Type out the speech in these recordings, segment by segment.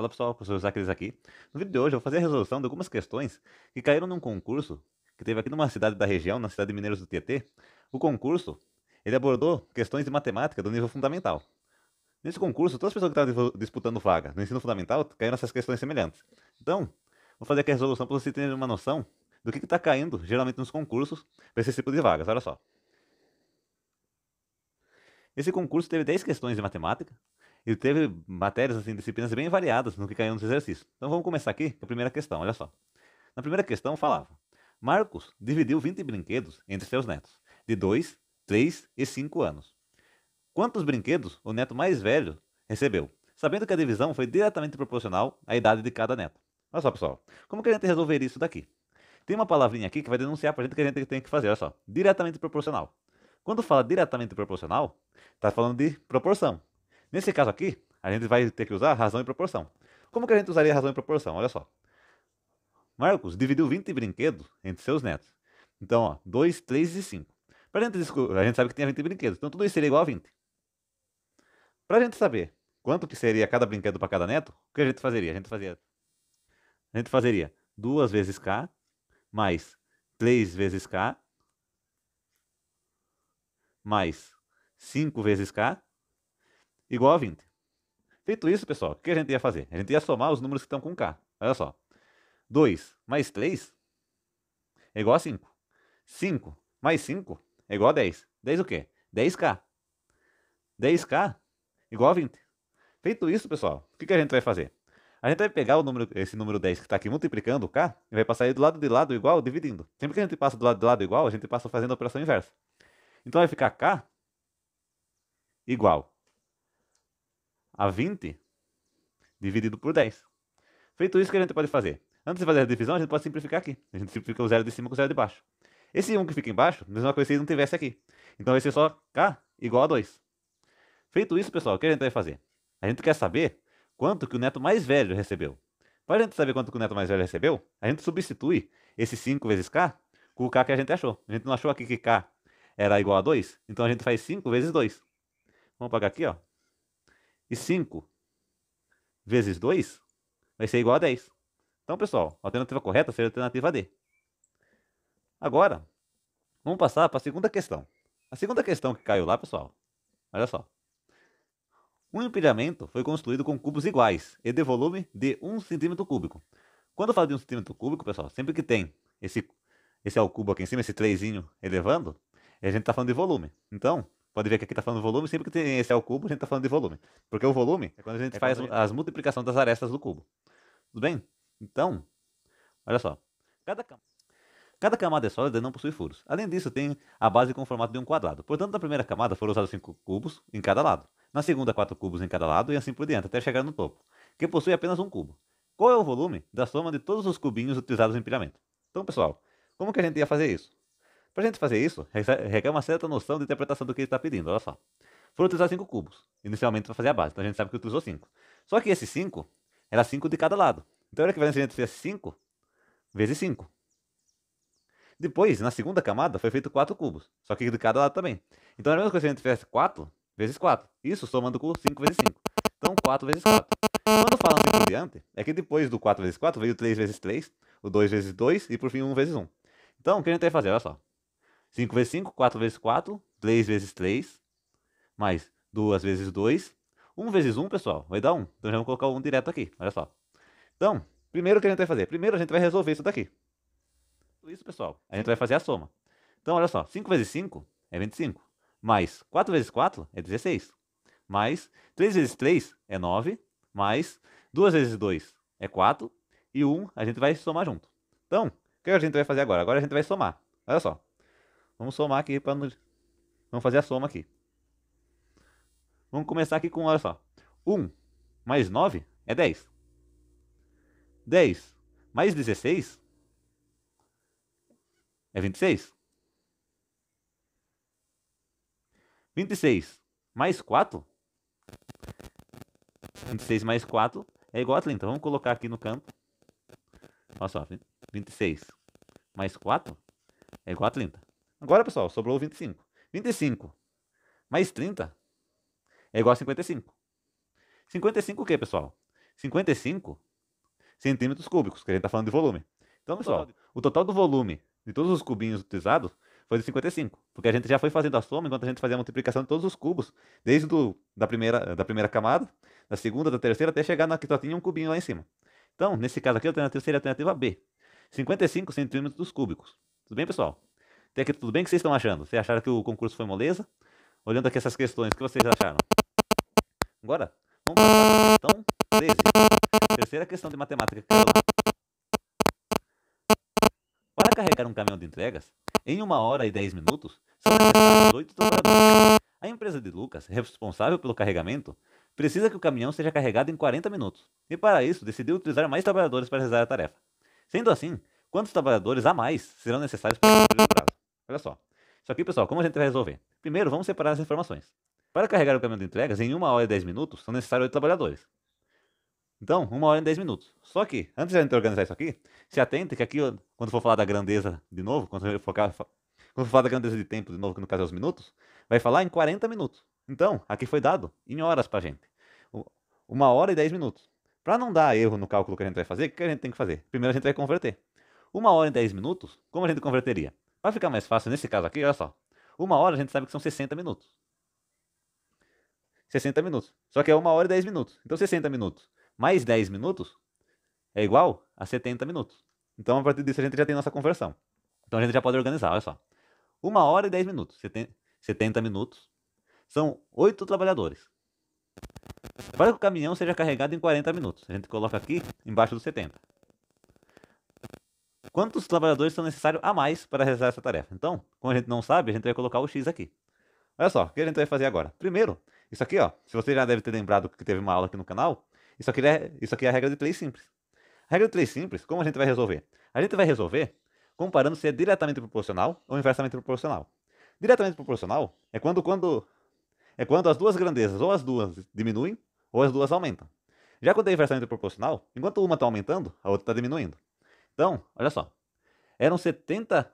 Fala pessoal, professor Isaac aqui. No vídeo de hoje eu vou fazer a resolução de algumas questões que caíram num concurso que teve aqui numa cidade da região, na cidade de Mineiros do Tietê. O concurso, ele abordou questões de matemática do nível fundamental. Nesse concurso, todas as pessoas que estavam disputando vaga no ensino fundamental caíram nessas questões semelhantes. Então, vou fazer aqui a resolução para vocês terem uma noção do que está caindo geralmente nos concursos para esse tipo de vagas. Olha só. Esse concurso teve 10 questões de matemática e teve matérias, assim, disciplinas bem variadas no que caiu nos exercícios. Então vamos começar aqui com a primeira questão, olha só. Na primeira questão falava: Marcos dividiu 20 brinquedos entre seus netos, de 2, 3 e 5 anos. Quantos brinquedos o neto mais velho recebeu? Sabendo que a divisão foi diretamente proporcional à idade de cada neto. Olha só, pessoal. Como que a gente resolveria isso daqui? Tem uma palavrinha aqui que vai denunciar pra gente que a gente tem que fazer, olha só. Diretamente proporcional. Quando fala diretamente proporcional, está falando de proporção. Nesse caso aqui, a gente vai ter que usar razão e proporção. Como que a gente usaria razão e proporção? Olha só. Marcos dividiu 20 brinquedos entre seus netos. Então, ó, 2, 3 e 5. A gente sabe que tinha 20 brinquedos, então tudo isso seria igual a 20. Para a gente saber quanto que seria cada brinquedo para cada neto, o que a gente fazeria? A gente fazeria 2 vezes K, mais 3 vezes K, mais 5 vezes K, igual a 20. Feito isso, pessoal, o que a gente ia fazer? A gente ia somar os números que estão com K. Olha só. 2 mais 3 é igual a 5. 5 mais 5 é igual a 10. 10 o quê? 10K. 10K igual a 20. Feito isso, pessoal, o que a gente vai fazer? A gente vai pegar esse número 10 que está aqui multiplicando o K e vai passar ele do lado de lado igual, dividindo. Sempre que a gente passa do lado de lado igual, a gente passa fazendo a operação inversa. Então vai ficar K igual a 20 dividido por 10. Feito isso, o que a gente pode fazer? Antes de fazer a divisão, a gente pode simplificar aqui. A gente simplifica o zero de cima com o zero de baixo. Esse 1 que fica embaixo, mesma coisa se ele não tivesse aqui. Então vai ser só K igual a 2. Feito isso, pessoal, o que a gente vai fazer? A gente quer saber quanto que o neto mais velho recebeu. Para a gente saber quanto que o neto mais velho recebeu, a gente substitui esse 5 vezes K com o K que a gente achou. A gente não achou aqui que K era igual a 2, então a gente faz 5 vezes 2. Vamos pagar aqui, ó. E 5 vezes 2 vai ser igual a 10. Então, pessoal, a alternativa correta seria a alternativa D. Agora, vamos passar para a segunda questão. A segunda questão que caiu lá, pessoal, olha só. Um empilhamento foi construído com cubos iguais e de volume de 1 centímetro cúbico. Quando eu falo de 1 centímetro cúbico, pessoal, sempre que tem esse é o cubo aqui em cima, esse 3 elevando, a gente está falando de volume. Então, pode ver que aqui está falando de volume, sempre que tem esse é o cubo, a gente está falando de volume. Porque o volume é quando a gente faz as multiplicações das arestas do cubo. Tudo bem? Então, olha só. Cada camada é sólida e não possui furos. Além disso, tem a base com o formato de um quadrado. Portanto, na primeira camada foram usados 5 cubos em cada lado. Na segunda, 4 cubos em cada lado e assim por diante, até chegar no topo, que possui apenas um cubo. Qual é o volume da soma de todos os cubinhos utilizados no empilhamento? Então, pessoal, como que a gente ia fazer isso? Para a gente fazer isso, requer uma certa noção de interpretação do que ele está pedindo. Olha só. Foram utilizados 5 cubos, inicialmente para fazer a base. Então a gente sabe que utilizou 5. Só que esses 5 era 5 de cada lado. Então era equivalente se a gente fizesse 5 vezes 5. Depois, na segunda camada, foi feito 4 cubos, só que de cada lado também. Então era a mesma coisa se a gente fizesse 4 vezes 4. Isso somando com 5 vezes 5. Então 4 vezes 4. Quando falam assim por diante, é que depois do 4 vezes 4 veio o 3 vezes 3, o 2 vezes 2 e por fim 1 vezes 1. Então o que a gente vai fazer? Olha só. 5 vezes 5, 4 vezes 4, 3 vezes 3, mais 2 vezes 2. 1 vezes 1, pessoal, vai dar 1. Então já vamos colocar o 1 direto aqui, olha só. Então, primeiro o que a gente vai fazer? Primeiro a gente vai resolver isso daqui. Isso, pessoal, a gente vai fazer a soma. Então, olha só, 5 vezes 5 é 25, mais 4 vezes 4 é 16, mais 3 vezes 3 é 9, mais 2 vezes 2 é 4, e 1 a gente vai somar junto. Então, o que a gente vai fazer agora? Agora a gente vai somar. Olha só, vamos somar aqui, vamos fazer a soma aqui. Vamos começar aqui com, olha só, 1 mais 9 é 10. 10 mais 16 é 26. 26 mais 4. 26 mais 4 é igual a 30. Vamos colocar aqui no canto. Olha só, 26 mais 4 é igual a 30. Agora, pessoal, sobrou 25. 25 mais 30 é igual a 55. 55 o quê, pessoal? 55 centímetros cúbicos, que a gente está falando de volume. Então, pessoal, o total do volume de todos os cubinhos utilizados foi de 55, porque a gente já foi fazendo a soma enquanto a gente fazia a multiplicação de todos os cubos, desde da primeira camada, da segunda, da terceira, até chegar na que só tinha um cubinho lá em cima. Então, nesse caso aqui, a alternativa seria a alternativa B, 55 centímetros cúbicos. Tudo bem, pessoal? Até aqui tudo bem? O que vocês estão achando? Vocês acharam que o concurso foi moleza? Olhando aqui essas questões, o que vocês acharam? Agora, vamos passar para a questão 13. Terceira questão de matemática. Para carregar um caminhão de entregas, em 1 hora e 10 minutos, são necessários 8 trabalhadores. A empresa de Lucas, responsável pelo carregamento, precisa que o caminhão seja carregado em 40 minutos, e para isso decidiu utilizar mais trabalhadores para realizar a tarefa. Sendo assim, quantos trabalhadores a mais serão necessários para cumprir o prazo? Olha só. Isso aqui, pessoal, como a gente vai resolver? Primeiro, vamos separar as informações. Para carregar o caminhão de entregas, em 1 hora e 10 minutos, são necessários 8 trabalhadores. Então, 1 hora e 10 minutos. Só que, antes de a gente organizar isso aqui, se atente que aqui, quando for falar da grandeza de novo, quando for falar da grandeza de tempo de novo, que no caso é os minutos, vai falar em 40 minutos. Então, aqui foi dado em horas pra gente. 1 hora e 10 minutos. Para não dar erro no cálculo que a gente vai fazer, o que a gente tem que fazer? Primeiro a gente vai converter. 1 hora e 10 minutos, como a gente converteria? Para ficar mais fácil nesse caso aqui, olha só. 1 hora a gente sabe que são 60 minutos. 60 minutos. Só que é 1 hora e 10 minutos. Então 60 minutos mais 10 minutos é igual a 70 minutos. Então a partir disso a gente já tem nossa conversão. Então a gente já pode organizar, olha só. 1 hora e 10 minutos. 70 minutos. São 8 trabalhadores. Para que o caminhão seja carregado em 40 minutos. A gente coloca aqui embaixo dos 70. Quantos trabalhadores são necessários a mais para realizar essa tarefa? Então, como a gente não sabe, a gente vai colocar o X aqui. Olha só, o que a gente vai fazer agora? Primeiro, isso aqui, ó. Se você já deve ter lembrado que teve uma aula aqui no canal, isso aqui é a regra de 3 simples. A regra de 3 simples, como a gente vai resolver? A gente vai resolver comparando se é diretamente proporcional ou inversamente proporcional. Diretamente proporcional é quando as duas grandezas ou as duas diminuem ou as duas aumentam. Já quando é inversamente proporcional, enquanto uma está aumentando, a outra está diminuindo. Então, olha só. Eram 70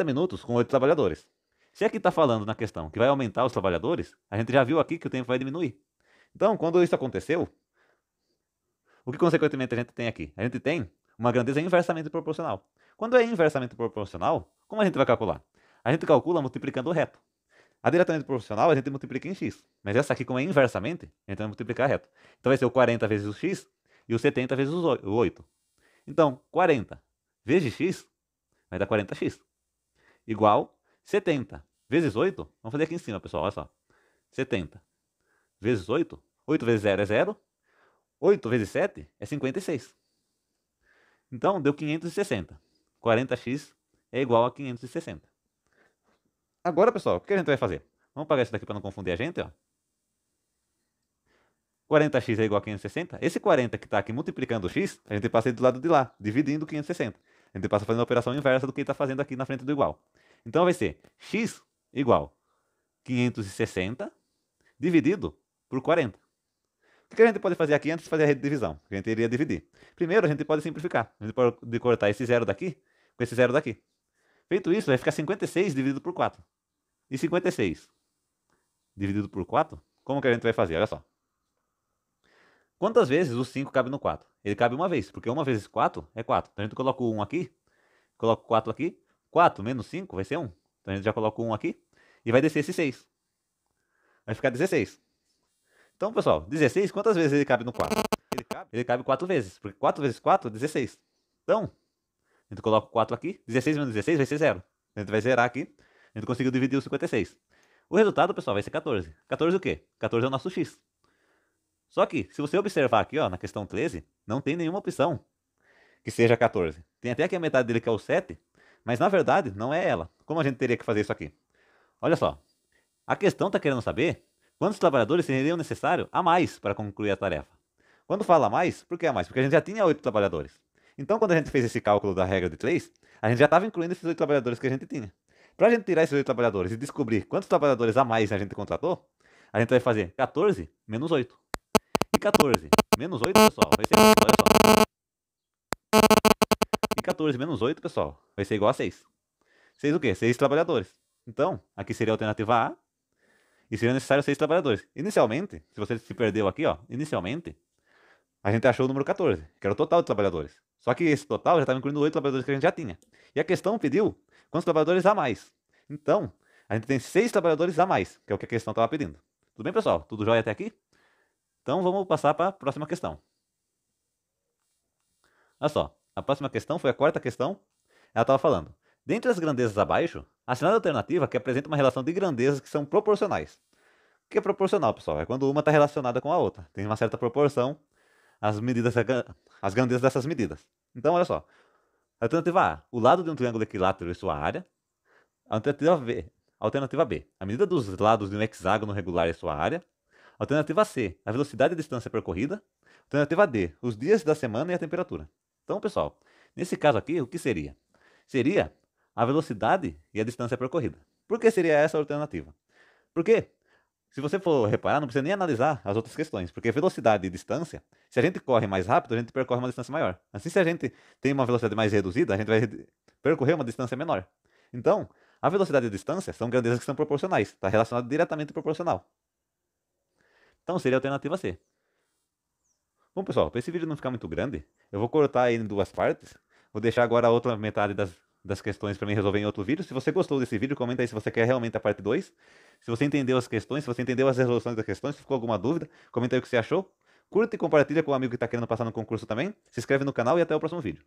minutos com 8 trabalhadores. Se aqui está falando na questão que vai aumentar os trabalhadores, a gente já viu aqui que o tempo vai diminuir. Então, quando isso aconteceu, o que consequentemente a gente tem aqui? A gente tem uma grandeza inversamente proporcional. Quando é inversamente proporcional, como a gente vai calcular? A gente calcula multiplicando o reto. A diretamente proporcional a gente multiplica em x. Mas essa aqui, como é inversamente, a gente vai multiplicar reto. Então vai ser o 40 vezes o x e o 70 vezes o 8. Então, 40 vezes x vai dar 40x. Igual 70 vezes 8. Vamos fazer aqui em cima, pessoal. Olha só. 70 vezes 8. 8 vezes 0 é 0. 8 vezes 7 é 56. Então, deu 560. 40x é igual a 560. Agora, pessoal, o que a gente vai fazer? Vamos apagar isso daqui para não confundir a gente, ó. 40x é igual a 560. Esse 40 que está aqui multiplicando o x, a gente passa ele do lado de lá, dividindo 560. A gente passa fazendo a operação inversa do que ele está fazendo aqui na frente do igual. Então vai ser x igual 560 dividido por 40. O que a gente pode fazer aqui antes de fazer a divisão? A gente iria dividir. Primeiro, a gente pode simplificar. A gente pode cortar esse zero daqui com esse zero daqui. Feito isso, vai ficar 56 dividido por 4. E 56 dividido por 4, como que a gente vai fazer? Olha só. Quantas vezes o 5 cabe no 4? Ele cabe uma vez, porque 1 vezes 4 é 4. Então a gente coloca o 1 aqui, coloca o 4 aqui. 4 menos 5 vai ser 1. Então a gente já coloca o 1 aqui e vai descer esse 6. Vai ficar 16. Então, pessoal, 16, quantas vezes ele cabe no 4? Ele cabe 4 vezes, porque 4 vezes 4 é 16. Então, a gente coloca o 4 aqui, 16 menos 16 vai ser 0. A gente vai zerar aqui, a gente conseguiu dividir o 56. O resultado, pessoal, vai ser 14. 14 o quê? 14 é o nosso x. Só que, se você observar aqui, ó, na questão 13, não tem nenhuma opção que seja 14. Tem até aqui a metade dele que é o 7, mas na verdade não é ela. Como a gente teria que fazer isso aqui? Olha só, a questão está querendo saber quantos trabalhadores seriam necessários a mais para concluir a tarefa. Quando fala a mais, por que a mais? Porque a gente já tinha 8 trabalhadores. Então, quando a gente fez esse cálculo da regra de 3, a gente já estava incluindo esses 8 trabalhadores que a gente tinha. Para a gente tirar esses 8 trabalhadores e descobrir quantos trabalhadores a mais a gente contratou, a gente vai fazer 14 menos 8. E 14 menos 8, pessoal, vai ser quanto? Olha só. E 14 menos 8, pessoal, vai ser igual a 6. 6 o quê? 6 trabalhadores. Então, aqui seria a alternativa A. E seria necessário 6 trabalhadores. Inicialmente, se você se perdeu aqui, ó, inicialmente, a gente achou o número 14, que era o total de trabalhadores. Só que esse total já estava incluindo 8 trabalhadores que a gente já tinha. E a questão pediu quantos trabalhadores a mais. Então, a gente tem 6 trabalhadores a mais, que é o que a questão estava pedindo. Tudo bem, pessoal? Tudo jóia até aqui? Então, vamos passar para a próxima questão. Olha só, a próxima questão foi a quarta questão. Ela estava falando, dentre as grandezas abaixo, assinale a alternativa que apresenta uma relação de grandezas que são proporcionais. O que é proporcional, pessoal? É quando uma está relacionada com a outra. Tem uma certa proporção às medidas, às grandezas dessas medidas. Então, olha só. Alternativa A, o lado de um triângulo equilátero e sua área. Alternativa B, a medida dos lados de um hexágono regular e sua área. Alternativa C, a velocidade e a distância percorrida. Alternativa D, os dias da semana e a temperatura. Então, pessoal, nesse caso aqui, o que seria? Seria a velocidade e a distância percorrida. Por que seria essa a alternativa? Porque, se você for reparar, não precisa nem analisar as outras questões, porque velocidade e distância, se a gente corre mais rápido, a gente percorre uma distância maior. Assim, se a gente tem uma velocidade mais reduzida, a gente vai percorrer uma distância menor. Então, a velocidade e a distância são grandezas que são proporcionais, está relacionado diretamente proporcional. Então, seria a alternativa C. Bom, pessoal, para esse vídeo não ficar muito grande, eu vou cortar ele em duas partes. Vou deixar agora a outra metade das questões para mim resolver em outro vídeo. Se você gostou desse vídeo, comenta aí se você quer realmente a parte 2. Se você entendeu as questões, se você entendeu as resoluções das questões, se ficou alguma dúvida, comenta aí o que você achou. Curta e compartilha com o amigo que está querendo passar no concurso também. Se inscreve no canal e até o próximo vídeo.